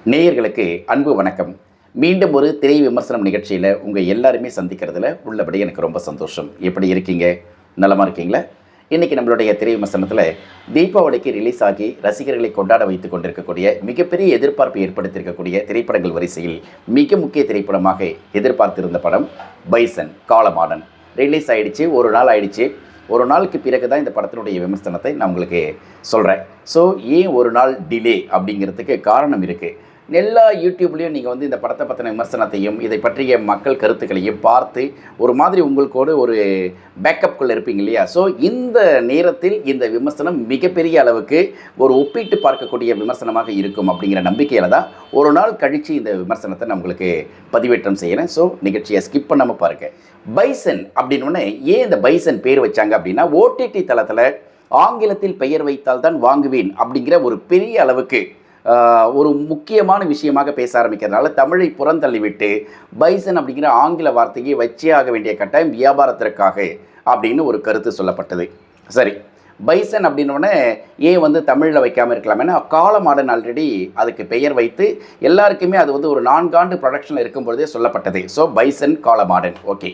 நேயர்களுக்கு அன்பு வணக்கம். மீண்டும் ஒரு திரை விமர்சனம் நிகழ்ச்சியில் உங்கள் எல்லாருமே சந்திக்கிறதுல உள்ளபடி எனக்கு ரொம்ப சந்தோஷம். எப்படி இருக்கீங்க? நலமாக இருக்கீங்களா? இன்றைக்கி நம்மளுடைய திரை விமர்சனத்தில் தீபாவளிக்கு ரிலீஸ் ஆகி ரசிகர்களை கொண்டாட வைத்து கொண்டிருக்கக்கூடிய மிகப்பெரிய எதிர்பார்ப்பை ஏற்படுத்தியிருக்கக்கூடிய திரைப்படங்கள் வரிசையில் மிக முக்கிய திரைப்படமாக எதிர்பார்த்திருந்த படம் பைசன் காலமாடன் ரிலீஸ் ஆகிடுச்சு. ஒரு நாள் ஆயிடுச்சு. ஒரு நாளுக்கு பிறகு தான் இந்த படத்தினுடைய விமர்சனத்தை நான் உங்களுக்கு சொல்கிறேன். ஸோ ஏன் ஒரு நாள் டிலே அப்படிங்கிறதுக்கு காரணம் இருக்குது. எல்லா யூடியூப்லேயும் நீங்கள் வந்து இந்த படத்தை பற்றின விமர்சனத்தையும் இதை பற்றிய மக்கள் கருத்துக்களையும் பார்த்து ஒரு மாதிரி உங்களுக்கோடு ஒரு பேக்கப்குள்ளே இருப்பீங்க இல்லையா? ஸோ இந்த நேரத்தில் இந்த விமர்சனம் மிகப்பெரிய அளவுக்கு ஒரு ஒப்பிட்டு பார்க்கக்கூடிய விமர்சனமாக இருக்கும் அப்படிங்கிற நம்பிக்கையில் தான் ஒரு நாள் கழித்து இந்த விமர்சனத்தை நான் உங்களுக்கு பதிவேற்றம் செய்கிறேன். ஸோ நிகழ்ச்சியை ஸ்கிப் பண்ணாமல் பாருங்கள். பைசன் அப்படின்னோடனே ஏன் இந்த பைசன் பேர் வச்சாங்க அப்படின்னா, ஓடிடி தளத்தில் ஆங்கிலத்தில் பெயர் வைத்தால் தான் வாங்குவேன் அப்படிங்கிற ஒரு பெரிய அளவுக்கு ஒரு முக்கியமான விஷயமாக பேச ஆரம்பிக்கிறதுனால தமிழை புறந்தள்ளிவிட்டு பைசன் அப்படிங்கிற ஆங்கில வார்த்தையை வச்சே ஆக வேண்டிய கட்டாயம் வியாபாரத்திற்காக அப்படின்னு ஒரு கருத்து சொல்லப்பட்டது. சரி, பைசன் அப்படின்னோடனே ஏன் வந்து தமிழில் வைக்காமல் இருக்கலாமேனா, காலமாடன் ஆல்ரெடி அதுக்கு பெயர் வைத்து எல்லாருக்குமே அது வந்து ஒரு 4 ஆண்டு ப்ரொடக்ஷனில் இருக்கும்பொழுதே சொல்லப்பட்டது. So bison Kaalamaadan okay.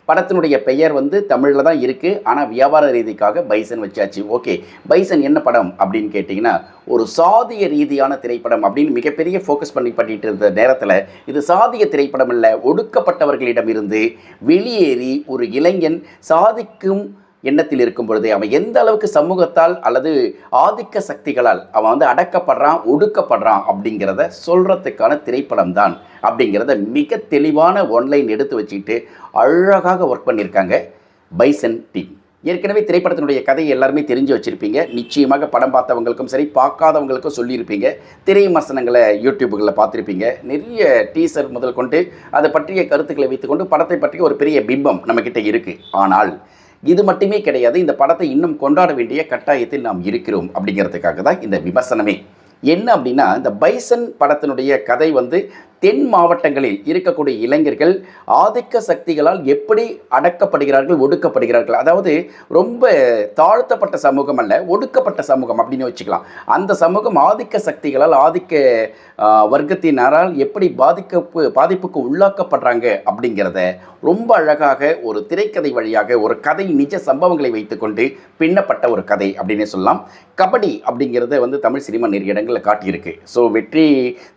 படத்தினுடைய பெயர் வந்து தமிழில் தான் இருக்குது, ஆனால் வியாபார ரீதிக்காக பைசன் வச்சாச்சு. ஓகே, பைசன் என்ன படம் அப்படின்னு கேட்டிங்கன்னா, ஒரு சாதிய ரீதியான திரைப்படம் அப்படின்னு மிகப்பெரிய ஃபோக்கஸ் பண்ணிட்டு இருந்த நேரத்தில் இது சாதிய திரைப்படம் இல்லை, ஒடுக்கப்பட்டவர்களிடமிருந்து வெளியேறி ஒரு இளைஞன் சாதிக்கும் எண்ணத்தில் இருக்கும் பொழுது அவன் எந்த அளவுக்கு சமூகத்தால் அல்லது ஆதிக்க சக்திகளால் அவன் வந்து அடக்கப்படுறான், ஒடுக்கப்படுறான் அப்படிங்கிறத சொல்கிறதுக்கான திரைப்படம் தான் அப்படிங்கிறத மிக தெளிவான ஒன்லைன் எடுத்து வச்சுக்கிட்டு அழகாக ஒர்க் பண்ணியிருக்காங்க பைசன் டீம். ஏற்கனவே திரைப்படத்தினுடைய கதையை எல்லாருமே தெரிஞ்சு வச்சுருப்பீங்க. நிச்சயமாக படம் பார்த்தவங்களுக்கும் சரி, பார்க்காதவங்களுக்கும் சொல்லியிருப்பீங்க. திரை விமர்சனங்களை யூடியூப்புகளில் பார்த்துருப்பீங்க. நிறைய டீசர் முதல் கொண்டு அதை பற்றிய கருத்துக்களை வைத்துக்கொண்டு படத்தை பற்றிய ஒரு பெரிய பிம்பம் நம்மக்கிட்ட இருக்குது. ஆனால் இது மட்டுமே கிடையாது, இந்த படத்தை இன்னும் கொண்டாட வேண்டிய கட்டாயத்தில் நாம் இருக்கிறோம் அப்படிங்கிறதுக்காக தான் இந்த விமர்சனமே. என்ன அப்படின்னா, இந்த பைசன் படத்தினுடைய கதை வந்து தென் மாவட்டங்களில் இருக்கக்கூடிய இளைஞர்கள் ஆதிக்க சக்திகளால் எப்படி அடக்கப்படுகிறார்கள், ஒடுக்கப்படுகிறார்கள். அதாவது ரொம்ப தாழ்த்தப்பட்ட சமூகம் அல்ல, ஒடுக்கப்பட்ட சமூகம் அப்படின்னு வச்சுக்கலாம். அந்த சமூகம் ஆதிக்க சக்திகளால், ஆதிக்க வர்க்கத்தினரால் எப்படி பாதிப்புக்கு உள்ளாக்கப்படுறாங்க அப்படிங்கிறத ரொம்ப அழகாக ஒரு திரைக்கதை வழியாக ஒரு கதை நிஜ சம்பவங்களை வைத்துக்கொண்டு பின்னப்பட்ட ஒரு கதை அப்படின்னே சொல்லலாம். கபடி அப்படிங்கிறத வந்து தமிழ் சினிமா நிறைய இடங்களில் காட்டியிருக்கு. ஸோ வெற்றி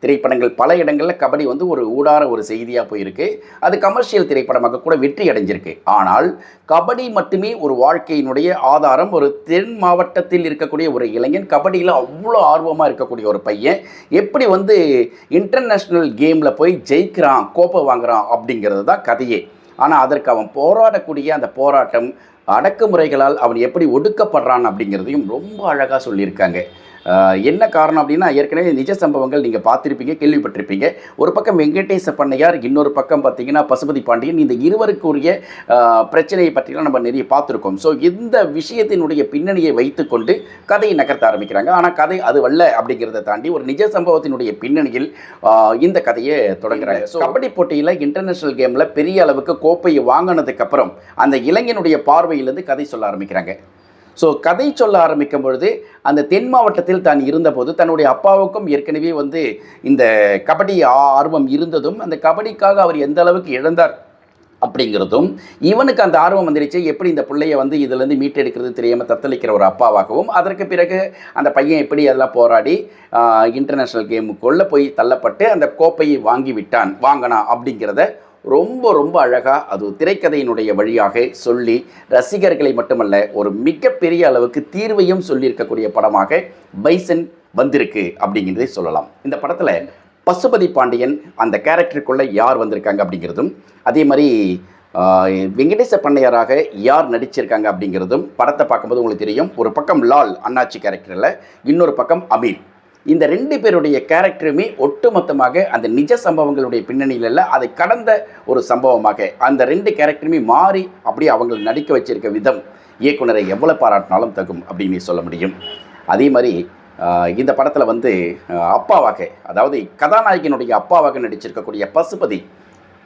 திரைப்படங்கள் பல இடங்களில் கபடி வந்து ஒரு ஊடார ஒரு செய்தியாக போயிருக்கு. அது கமர்ஷியல் திரைப்படமாக கூட வெற்றி அடைஞ்சிருக்கு. ஆனால் கபடி மட்டுமே ஒரு வாழ்க்கையினுடைய ஆதாரம். ஒரு தென் மாவட்டத்தில் இருக்கக்கூடிய ஒரு இளைஞன் கபடியில் அவ்வளோ ஆர்வமாக இருக்கக்கூடிய ஒரு பையன் எப்படி வந்து இன்டர்நேஷ்னல் கேமில் போய் ஜெயிக்கிறான், கோப்பை வாங்குறான் அப்படிங்கிறது தான் கதையே. ஆனால் அதற்கு அவன் போராடக்கூடிய அந்த போராட்டம், அடக்குமுறைகளால் அவன் எப்படி ஒடுக்கப்படுறான் அப்படிங்கிறதையும் ரொம்ப அழகாக சொல்லியிருக்காங்க. என்ன காரணம் அப்படின்னா, ஏற்கனவே நிஜ சம்பவங்கள் நீங்கள் பார்த்துருப்பீங்க, கேள்விப்பட்டிருப்பீங்க. ஒரு பக்கம் வெங்கடேச பண்ணையார், இன்னொரு பக்கம் பார்த்தீங்கன்னா பசுபதி பாண்டியன். இந்த இருவருக்குரிய பிரச்சனையை பற்றிலாம் நம்ம நிறைய பார்த்துருக்கோம். ஸோ இந்த விஷயத்தினுடைய பின்னணியை வைத்துக்கொண்டு கதையை நகர்த்த ஆரம்பிக்கிறாங்க. ஆனால் கதை அது அல்ல அப்படிங்கிறத தாண்டி ஒரு நிஜ சம்பவத்தினுடைய பின்னணியில் இந்த கதையை தொடங்குறாங்க. ஸோ கபடி போட்டியில் இன்டர்நேஷ்னல் கேமில் பெரிய அளவுக்கு கோப்பையை வாங்கினதுக்கப்புறம் அந்த இளைஞனுடைய பார்வையிலிருந்து கதை சொல்ல ஆரம்பிக்கிறாங்க. ஸோ கதை சொல்ல ஆரம்பிக்கும் பொழுது அந்த தென் மாவட்டத்தில் தான் இருந்தபோது தன்னுடைய அப்பாவுக்கும் ஏற்கனவே வந்து இந்த கபடி ஆர்வம் இருந்ததும், அந்த கபடிக்காக அவர் எந்த அளவுக்கு இழந்தார் அப்படிங்கிறதும், இவனுக்கு அந்த ஆர்வம் வந்துடுச்சு. எப்படி இந்த பிள்ளையை வந்து இதிலேருந்து மீட்டெடுக்கிறது தெரியாமல் தத்தளிக்கிற ஒரு அப்பாவாகவும், அதற்கு பிறகு அந்த பையன் எப்படி அதெல்லாம் போராடி இன்டர்நேஷ்னல் கேமுக்குள்ளே போய் தள்ளப்பட்டு அந்த கோப்பையை வாங்கினான் அப்படிங்கிறத ரொம்ப ரொம்ப அழகாக அது திரைக்கதையினுடைய வழியாக சொல்லி ரசிகர்களை மட்டுமல்ல ஒரு மிகப்பெரிய அளவுக்கு தீர்வையும் சொல்லியிருக்கக்கூடிய படமாக பைசன் வந்திருக்கு அப்படிங்கிறதை சொல்லலாம். இந்த படத்தில் பசுபதி பாண்டியன் அந்த கேரக்டருக்குள்ளே யார் வந்திருக்காங்க அப்படிங்கிறதும், அதே மாதிரி வெங்கடேச பண்ணையாராக யார் நடிச்சிருக்காங்க அப்படிங்கிறதும் படத்தை பார்க்கும்போது உங்களுக்கு தெரியும். ஒரு பக்கம் லால் அண்ணாச்சி கேரக்டரில், இன்னொரு பக்கம் அமீர். இந்த 2 பேருடைய கேரக்டருமே ஒட்டுமொத்தமாக அந்த நிஜ சம்பவங்களுடைய பின்னணியில் இல்லை, அதை கடந்த ஒரு சம்பவமாக அந்த 2 கேரக்டருமே மாறி அப்படியே அவங்க நடிக்க வச்சிருக்க விதம் இயக்குனரை எவ்வளோ பாராட்டினாலும் தகும் அப்படின்னு சொல்ல முடியும். அதே மாதிரி இந்த படத்தில் வந்து அப்பாவாக, அதாவது கதாநாயகனுடைய அப்பாவாக நடிச்சிருக்கக்கூடிய பசுபதி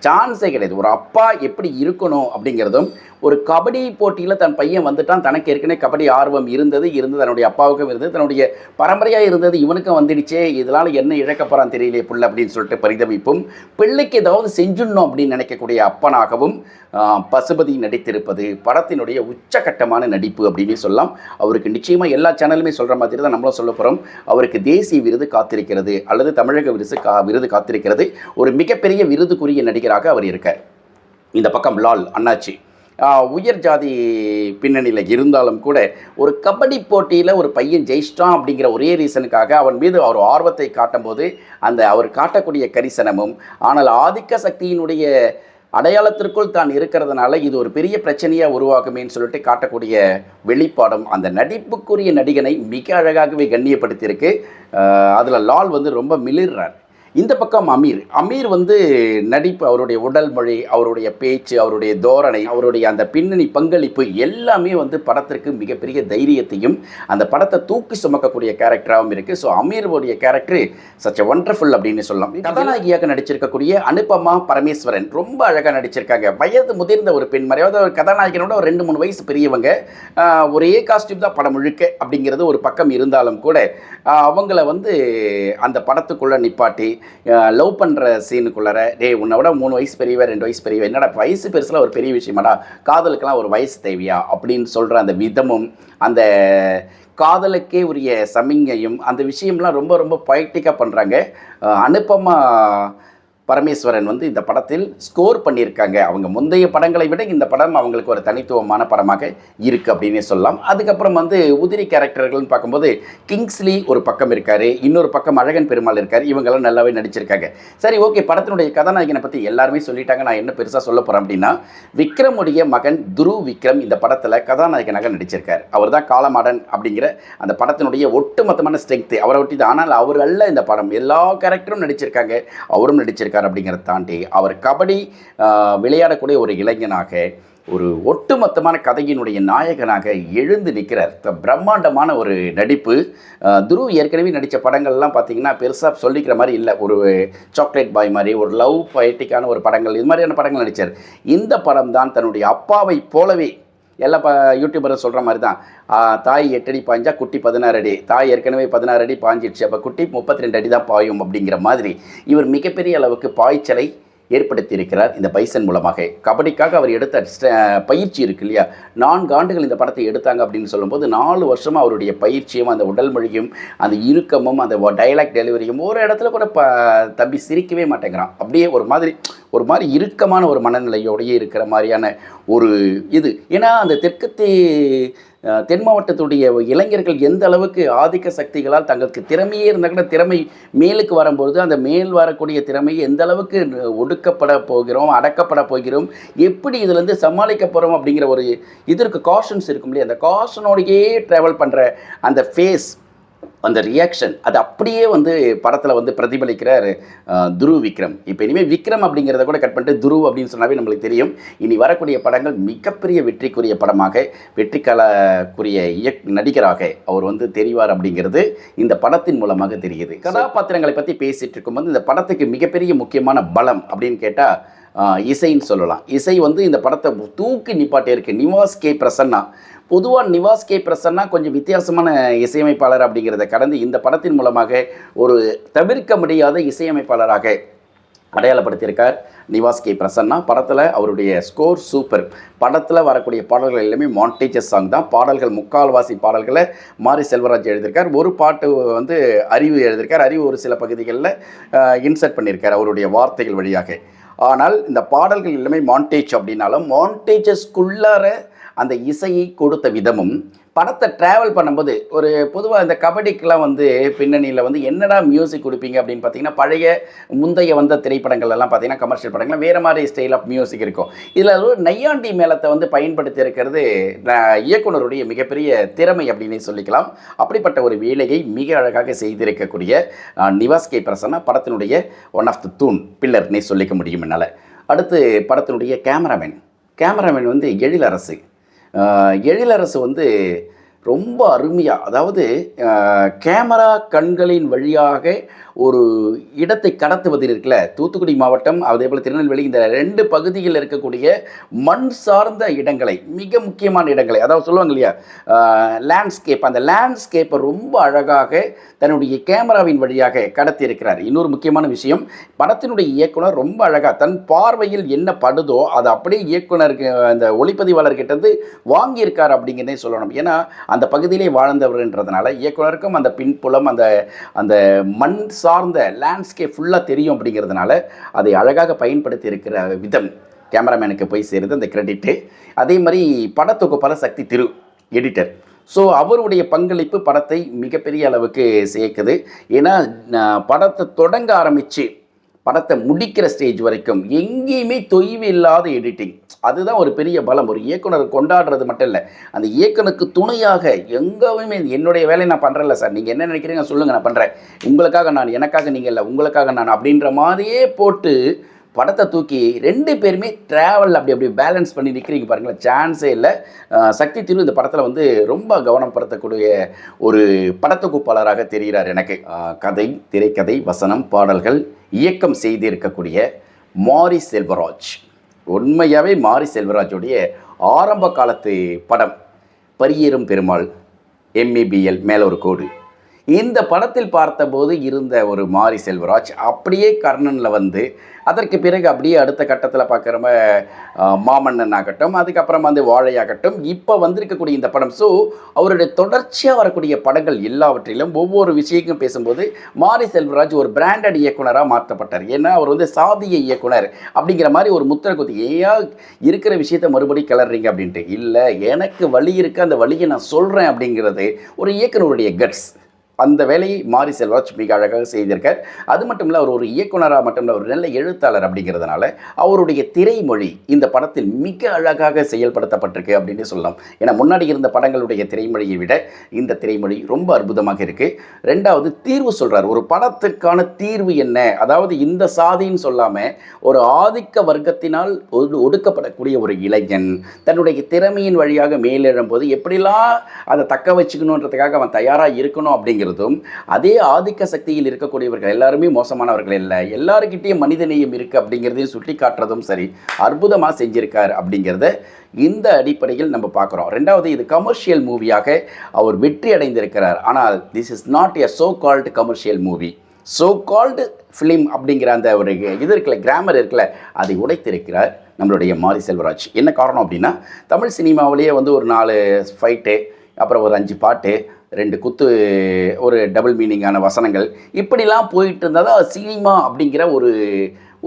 சான்ஸே கிடையாது. ஒரு அப்பா எப்படி இருக்கணும் அப்படிங்கிறதும், ஒரு கபடி போட்டியில் தன் பையன் வந்துட்டான், தனக்கு ஏற்கனவே கபடி ஆர்வம் இருந்தது, தன்னுடைய அப்பாவுக்கும் இருந்தது, தன்னுடைய பரம்பரையாக இருந்தது, இவனுக்கும் வந்துடுச்சே, இதனால் என்ன இழக்க போகிறான் தெரியலையே புள்ள அப்படின்னு சொல்லிட்டு பரிதவிப்பும், பிள்ளைக்கு ஏதாவது செஞ்சிடணும் அப்படின்னு நினைக்கக்கூடிய அப்பனாகவும் பசுபதி நடித்திருப்பது படத்தினுடைய உச்சகட்டமான நடிப்பு அப்படின்னு சொல்லலாம். அவருக்கு நிச்சயமாக எல்லா சேனலுமே சொல்கிற மாதிரி தான் நம்மளும் சொல்ல போகிறோம். அவருக்கு தேசிய விருது காத்திருக்கிறது, அல்லது தமிழக விருது காத்திருக்கிறது. ஒரு மிகப்பெரிய விருதுக்குரிய நடிகராக அவர் இருக்கார். இந்த பக்கம் லால் அண்ணாச்சி உயர் ஜாதி பின்னணியில் இருந்தாலும் கூட ஒரு கபடி போட்டியில் ஒரு பையன் ஜெயிச்சிட்டான் அப்படிங்கிற ஒரே ரீசனுக்காக அவன் மீது அவர் ஆர்வத்தை காட்டும்போது அந்த அவர் காட்டக்கூடிய கரிசனமும், ஆனால் ஆதிக்க சக்தியினுடைய அடையாளத்திற்குள் தான் இருக்கிறதுனால இது ஒரு பெரிய பிரச்சனையாக உருவாகுமேன்னு சொல்லிட்டு காட்டக்கூடிய வெளிப்பாடும் அந்த நடிப்புக்குரிய நடிகனை மிக அழகாகவே கண்ணியப்படுத்தியிருக்கு. அதில் லால் வந்து ரொம்ப மிளிர்றார். இந்த பக்கம் அமீர் வந்து நடிப்பு, அவருடைய உடல் மொழி, அவருடைய பேச்சு, அவருடைய தோரணை, அவருடைய அந்த பின்னணி பங்களிப்பு எல்லாமே வந்து படத்திற்கு மிகப்பெரிய தைரியத்தையும் அந்த படத்தை தூக்கி சுமக்கக்கூடிய கேரக்டராகவும் இருக்குது. ஸோ அமீருடைய கேரக்டர் சச் ஒண்டர்ஃபுல் அப்படின்னு சொல்லலாம். கதாநாயகியாக நடிச்சிருக்கக்கூடிய அனுபமா பரமேஸ்வரன் ரொம்ப அழகாக நடிச்சிருக்காங்க. வயது முதிர்ந்த ஒரு பெண்மறை, அதாவது ஒரு கதாநாயகனோட ஒரு 2-3 வயசு பெரியவங்க. ஒரே காஸ்டியூம் தான் படம் முழுக்க அப்படிங்கிறது ஒரு பக்கம் இருந்தாலும் கூட அவங்கள வந்து அந்த படத்துக்குள்ளே நிப்பாட்டி லவ் பண்ணுற சீனுக்குள்ளார, உன்னை விட 3 வயசு பெரியவ 2 வயசு பெரியவ, என்னடா வயசு பெருசில் ஒரு பெரிய விஷயமாடா, காதலுக்கெல்லாம் ஒரு வயசு தேவையா அப்படின்னு சொல்கிற அந்த விதமும், அந்த காதலுக்கே உரிய சமிங்கையும், அந்த விஷயம்லாம் ரொம்ப ரொம்ப பொயட்டிக்காக பண்ணுறாங்க. அனுப்பமா பரமேஸ்வரன் வந்து இந்த படத்தில் ஸ்கோர் பண்ணியிருக்காங்க. அவங்க முந்தைய படங்களை விட இந்த படம் அவங்களுக்கு ஒரு தனித்துவமான படமாக இருக்குது அப்படின்னே சொல்லலாம். அதுக்கப்புறம் வந்து உதிரி கேரக்டர்கள்னு பார்க்கும்போது கிங்ஸ்லி ஒரு பக்கம் இருக்கார், இன்னொரு பக்கம் அழகன் பெருமாள் இருக்கார். இவங்கெல்லாம் நல்லாவே நடிச்சிருக்காங்க. சரி, ஓகே, படத்தினுடைய கதாநாயகனை பற்றி எல்லாருமே சொல்லிட்டாங்க. நான் என்ன பெருசாக சொல்ல போகிறேன் அப்படின்னா, விக்ரமுடைய மகன் துருவ் விக்ரம் இந்த படத்தில் கதாநாயகனாக நடிச்சிருக்கார். அவர் தான் காலமாடன் அப்படிங்கிற அந்த படத்தினுடைய ஒட்டுமொத்தமான ஸ்ட்ரென்த்து அவரை ஒட்டி தான். ஆனால் அவர் அல்ல இந்த படம், எல்லா கேரக்டரும் நடிச்சிருக்காங்க, அவரும் நடிச்சிருக்கார். அப்படிங்கிறத தாண்டி அவர் கபடி விளையாடக்கூடிய ஒரு இளைஞனாக, ஒரு ஒட்டுமொத்தமான கதையினுடைய நாயகனாக எழுந்து நிற்கிறார். பிரம்மாண்டமான ஒரு நடிப்பு. துருவ் ஏற்கனவே நடித்த படங்கள்லாம் பார்த்திங்கன்னா பெருசாக சொல்லிக்கிற மாதிரி இல்லை. ஒரு சாக்லேட் பாய் மாதிரி, ஒரு லவ் பொயட்டிக்கான ஒரு படங்கள், இது மாதிரியான படங்கள் நடித்தார். இந்த படம் தான் தன்னுடைய அப்பாவை போலவே, எல்லா யூடியூபரும் சொல்கிற மாதிரி தான், தாய் 8 அடி பாய்ஞ்சா குட்டி 16 அடி, தாய் ஏற்கனவே 16 அடி பாய்ஞ்சிடுச்சு, அப்போ குட்டி 32 அடி தான் பாயும் அப்படிங்கிற மாதிரி இவர் மிகப்பெரிய அளவுக்கு பாய்ச்சலை ஏற்படுத்தியிருக்கிறார் இந்த பைசன் மூலமாக. கபடிக்காக அவர் எடுத்த பயிற்சி இருக்கு இல்லையா, 4 ஆண்டுகள் இந்த படத்தை எடுத்தாங்க அப்படின்னு சொல்லும்போது 4 வருஷமாக அவருடைய பயிற்சியும், அந்த உடல் மொழியும், அந்த இறுக்கமும், அந்த டைலாக் டெலிவரியும், ஒரு இடத்துல கூட தம்பி சிரிக்கவே மாட்டேங்கிறான். அப்படியே ஒரு மாதிரி இறுக்கமான ஒரு மனநிலையோடையே இருக்கிற மாதிரியான ஒரு இது. ஏன்னா அந்த தென் மாவட்டத்துடைய இளைஞர்கள் எந்த அளவுக்கு ஆதிக்க சக்திகளால் தங்களுக்கு திறமையே இருந்தால் கூட திறமை மேலுக்கு வரும்பொழுது அந்த மேல் வரக்கூடிய திறமையை எந்த அளவுக்கு ஒடுக்கப்பட போகிறோம், அடக்கப்பட போகிறோம், எப்படி இதிலேருந்து சமாளிக்க போகிறோம் அப்படிங்கிற ஒரு இதற்கு காஷன்ஸ் இருக்கும் இல்லையா, அந்த காஷனோடையே ட்ராவல் பண்ணுற அந்த ஃபேஸ், அந்த ரியாக்ஷன், அது அப்படியே வந்து படத்தில் வந்து பிரதிபலிக்கிறார் துருவ் விக்ரம். இப்போ இனிமேல் விக்ரம் அப்படிங்கிறத கூட கட் பண்ணிட்டு துருவ் அப்படின்னு சொன்னாவே நம்மளுக்கு தெரியும், இனி வரக்கூடிய படங்கள் மிகப்பெரிய வெற்றிக்குரிய படமாக, வெற்றிக்காலக்குரிய நடிகராக அவர் வந்து தெரிவார் அப்படிங்கிறது இந்த படத்தின் மூலமாக தெரியுது. கதாபாத்திரங்களை பற்றி பேசிகிட்டு இருக்கும்போது இந்த படத்துக்கு மிகப்பெரிய முக்கியமான பலம் அப்படின்னு கேட்டால் இசைன்னு சொல்லலாம். இசை வந்து இந்த படத்தை தூக்கி நிப்பாட்டே இருக்குது. நிவாஸ் கே பிரசன்னா, பொதுவாக நிவாஸ் கே பிரசன்னா கொஞ்சம் வித்தியாசமான இசையமைப்பாளர் அப்படிங்கிறத கடந்து இந்த படத்தின் மூலமாக ஒரு தவிர்க்க முடியாத இசையமைப்பாளராக அடையாளப்படுத்தியிருக்கார் நிவாஸ் கே பிரசன்னா. படத்தில் அவருடைய ஸ்கோர் சூப்பர். படத்தில் வரக்கூடிய பாடல்கள் எல்லாமே மாண்டேஜஸ் சாங் தான். பாடல்கள் முக்கால்வாசி பாடல்களை மாரி செல்வராஜ் எழுதியிருக்கார். ஒரு பாட்டு வந்து அறிவு எழுதியிருக்கார். அறிவு ஒரு சில பகுதிகளில் இன்சர்ட் பண்ணியிருக்கார் அவருடைய வார்த்தைகள் வழியாக. ஆனால் இந்த பாடல்கள் எல்லாமே மாண்டேஜ் அப்படின்னாலும் மாண்டேஜஸ்குள்ளார அந்த இசையை கொடுத்த விதமும், படத்தை ட்ராவல் பண்ணும்போது ஒரு பொதுவாக இந்த கபடிக்கெலாம் வந்து பின்னணியில் வந்து என்னடா மியூசிக் கொடுப்பீங்க அப்படின்னு பார்த்தீங்கன்னா, பழைய முந்தைய வந்த திரைப்படங்கள்லாம் பார்த்தீங்கன்னா கமர்ஷியல் படங்கள்லாம் வேறு மாதிரி ஸ்டைல் ஆஃப் மியூசிக் இருக்கும். இதில் ஒரு நையாண்டி மேளத்தை வந்து பயன்படுத்தி இருக்கிறது இயக்குனருடைய மிகப்பெரிய திறமை அப்படின்னு சொல்லிக்கலாம். அப்படிப்பட்ட ஒரு வேலையை மிக அழகாக செய்திருக்கக்கூடிய நிவாஸ் கே பிரசன்னா படத்தினுடைய ஒன் ஆஃப் த தூண், பில்லர்னே சொல்லிக்க முடியும் என்னால். அடுத்து படத்தினுடைய கேமராமேன் வந்து எழிலரசு வந்து ரொம்ப அருமையாக, அதாவது கேமரா கண்களின் வழியாக ஒரு இடத்தை கடத்துவது இருக்குல்ல, தூத்துக்குடி மாவட்டம் அதேபோல் திருநெல்வேலி இந்த 2 பகுதியில் இருக்கக்கூடிய மண் சார்ந்த இடங்களை, மிக முக்கியமான இடங்களை, அதாவது சொல்லுவாங்க இல்லையா லேண்ட்ஸ்கேப், அந்த லேண்ட்ஸ்கேப்பை ரொம்ப அழகாக தன்னுடைய கேமராவின் வழியாக கடத்தி இருக்கிறார். இன்னொரு முக்கியமான விஷயம், படத்தினுடைய இயக்குனர் ரொம்ப அழகாக தன் பார்வையில் என்ன படுதோ அதை அப்படியே இயக்குனருக்கு அந்த ஒளிப்பதிவாளர்கிட்ட வாங்கியிருக்கார் அப்படிங்கிறதே சொல்லணும். ஏன்னா அந்த பகுதியிலே வாழ்ந்தவர்ன்றதுனால இயக்குனருக்கும் அந்த பின்புலம், அந்த அந்த மண் சார்ந்த லேண்ட்ஸ்கேப் ஃபுல்லாக தெரியும் அப்படிங்கிறதுனால அதை அழகாக பயன்படுத்தி இருக்கிற விதம் கேமராமேனுக்கு போய் சேருது அந்த கிரெடிட்டு. அதே மாதிரி படத்தொகுப்பாளர் சக்தி திரு எடிட்டர், ஸோ அவருடைய பங்களிப்பு படத்தை மிகப்பெரிய அளவுக்கு சேர்க்குது. ஏன்னா படத்தை தொடங்க ஆரம்பித்து படத்தை முடிக்கிற ஸ்டேஜ் வரைக்கும் எங்கேயுமே தொய்வு இல்லாத எடிட்டிங், அதுதான் ஒரு பெரிய பலம். ஒரு இயக்குனர் கொண்டாடுறது மட்டும் இல்லை, அந்த இயக்குனருக்கு துணையாக எங்கேயுமே என்னுடைய வேலையை நான் பண்ணுறேன்ல சார், நீங்கள் என்ன நினைக்கிறீங்க சொல்லுங்கள், நான் பண்ணுறேன், உங்களுக்காக நான், எனக்காக நீங்கள் இல்லை, உங்களுக்காக நான் அப்படின்ற மாதிரியே போட்டு படத்தை தூக்கி 2 பேருமே ட்ராவல் அப்படி பேலன்ஸ் பண்ணி நிற்கிறீங்க பாருங்களேன், சான்ஸே இல்லை. சக்தி திரு இந்த படத்தில் வந்து ரொம்ப கவனப்படுத்தக்கூடிய ஒரு படத்தொகுப்பாளராக தெரிகிறார் எனக்கு. கதை, திரைக்கதை, வசனம், பாடல்கள், இயக்கம் செய்திருக்கக்கூடிய மாரி செல்வராஜ். உண்மையாகவே மாரி செல்வராஜுடைய ஆரம்ப காலத்து படம் பரியேறும் பெருமாள், எம்இபிஎல், மேலே ஒரு கோடு, இந்த படத்தில் பார்த்தபோது இருந்த ஒரு மாரி செல்வராஜ் அப்படியே கர்ணனில் வந்து, அதற்கு பிறகு அப்படியே அடுத்த கட்டத்தில் பார்க்குறம மாமன்னன் ஆகட்டும், அதுக்கப்புறம் வந்து வாழையாகட்டும், இப்போ வந்திருக்கக்கூடிய இந்த படம். ஸோ அவருடைய தொடர்ச்சியாக வரக்கூடிய படங்கள் எல்லாவற்றிலும் ஒவ்வொரு விஷயக்கும் பேசும்போது மாரி செல்வராஜ் ஒரு பிராண்டட் இயக்குனராக மாற்றப்பட்டார். ஏன்னா அவர் வந்து சாதிய இயக்குனர் அப்படிங்கிற மாதிரி ஒரு முத்திரை குத்தி, ஏன் இருக்கிற விஷயத்தை மறுபடியும் கிளறீங்க அப்படின்ட்டு. இல்லை, எனக்கு வழி இருக்குது, அந்த வழியை நான் சொல்கிறேன் அப்படிங்கிறது ஒரு இயக்குனருடைய கட்ஸ். அந்த வேலையை மாரி செல்வராஜ் மிக அழகாக செய்திருக்கார். அது மட்டும் இல்லை, அவர் ஒரு இயக்குனராக மட்டும் இல்லை, ஒரு நல்ல எழுத்தாளர் அப்படிங்கிறதுனால அவருடைய திரைமொழி இந்த படத்தில் மிக அழகாக செயல்படுத்தப்பட்டிருக்கு அப்படின்னு சொல்லலாம். ஏன்னா முன்னாடி இருந்த படங்களுடைய திரைமொழியை விட இந்த திரைமொழி ரொம்ப அற்புதமாக இருக்குது. 2வது தீர்வு சொல்கிறார், ஒரு படத்திற்கான தீர்வு என்ன, அதாவது இந்த சாதின்னு சொல்லாமல் ஒரு ஆதிக்க வர்க்கத்தினால் ஒடுக்கப்படக்கூடிய ஒரு இளைஞன் தன்னுடைய திறமையின் வழியாக மேலெழும்போது எப்படிலாம் அதை தக்க வச்சுக்கணுன்றதுக்காக அவன் தயாராக இருக்கணும் அப்படிங்கிறது, அதே ஆதிக்க சக்தியில் இருக்கக்கூடியவர்கள் எல்லாருமே மோசமானவர்கள் இல்லை, எல்லாருக்கிட்டையும் மனிதநேயம் இருக்குது அப்படிங்கிறதையும் சுட்டி காட்டுறதும் சரி அற்புதமாக செஞ்சிருக்கார் அப்படிங்கிறத இந்த அடிப்படையில் நம்ம பார்க்குறோம். 2வது, இது கமர்ஷியல் மூவியாக அவர் வெற்றி அடைந்திருக்கிறார். ஆனால் this is not a so called commercial movie. So called film அப்படிங்கிற அந்த ஒரு இது இருக்குல்ல, கிராமர் இருக்குல்ல, அதை உடைத்திருக்கிறார் நம்மளுடைய மாரி செல்வராஜ். என்ன காரணம் அப்படின்னா, தமிழ் சினிமாவிலேயே வந்து ஒரு 4 ஃபைட்டு, அப்புறம் ஒரு 5 பாட்டு, 2 குத்து, ஒரு டபுள் மீனிங்கான வசனங்கள், இப்படிலாம் போயிட்டு இருந்தால் தான் சினிமா அப்படிங்கிற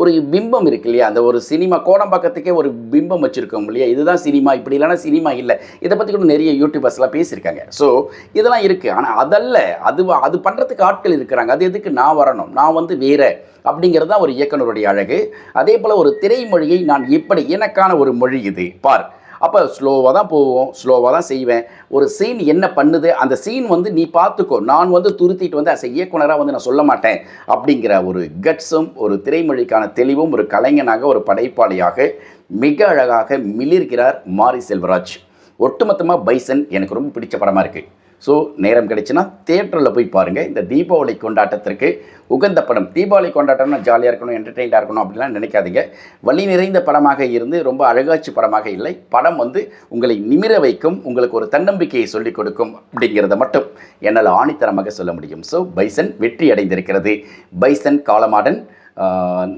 ஒரு பிம்பம் இருக்கு இல்லையா. அந்த ஒரு சினிமா கோடம்பாக்கத்துக்கே ஒரு பிம்பம் வச்சுருக்கோம் இல்லையா, இதுதான் சினிமா, இப்படி இல்லைனா சினிமா இல்லை. இதை பற்றி கூட நிறைய யூடியூபர்ஸ்லாம் பேசியிருக்காங்க. ஸோ இதெல்லாம் இருக்குது. ஆனால் அதல்ல, அது பண்ணுறதுக்கு ஆட்கள் இருக்கிறாங்க. அது எதுக்கு நான் வரணும், நான் வந்து வேறு அப்படிங்கிறது தான் ஒரு இயக்குனருடைய அழகு. அதே போல் ஒரு திரைமொழியை நான் எப்படி, எனக்கான ஒரு மொழி இது பார், அப்போ ஸ்லோவாக தான் போவோம், ஸ்லோவாக தான் செய்வேன். ஒரு சீன் என்ன பண்ணுது, அந்த சீன் வந்து நீ பார்த்துக்கோ, நான் வந்து துருத்திட்டு வந்து அஸ் இயக்குனராக வந்து நான் சொல்ல மாட்டேன் அப்படிங்கிற ஒரு கட்ஸும், ஒரு திரைமொழிக்கான தெளிவும், ஒரு கலைஞனாக, ஒரு படைப்பாளியாக மிக அழகாக மிளிர்கிறார் மாரி செல்வராஜ். ஒட்டுமொத்தமாக பைசன் எனக்கு ரொம்ப பிடிச்ச படமாக இருக்குது. ஸோ நேரம் கிடைச்சுன்னா தியேட்டரில் போய் பாருங்கள். இந்த தீபாவளி கொண்டாட்டத்திற்கு உகந்த படம். தீபாவளி கொண்டாட்டம்னா ஜாலியாக இருக்கணும், என்டர்டெயினாக இருக்கணும் அப்படிலாம் நினைக்காதீங்க. வலி நிறைந்த படமாக இருந்து ரொம்ப அழகாட்சி படமாக இல்லை. படம் வந்து உங்களை நிமிர வைக்கும், உங்களுக்கு ஒரு தன்னம்பிக்கையை சொல்லிக் கொடுக்கும் அப்படிங்கிறத மட்டும் என்னால் ஆணித்தரமாக சொல்ல முடியும். ஸோ பைசன் வெற்றி அடைந்திருக்கிறது. பைசன், காலமாடன்,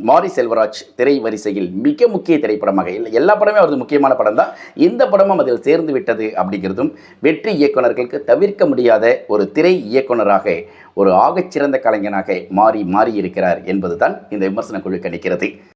மாரி செல்வராஜ் திரை வரிசையில் மிக முக்கிய திரைப்படமாக, இல்லை எல்லா படமே அவரது முக்கியமான படம் தான், இந்த படமும் அதில் சேர்ந்து விட்டது அப்படிங்கிறதும் வெற்றி இயக்குனர்களுக்கு தவிர்க்க முடியாத ஒரு திரை இயக்குனராக, ஒரு ஆகச்சிறந்த கலைஞனாக மாறி இருக்கிறார் என்பது தான் இந்த விமர்சன குழு கணிக்கிறது.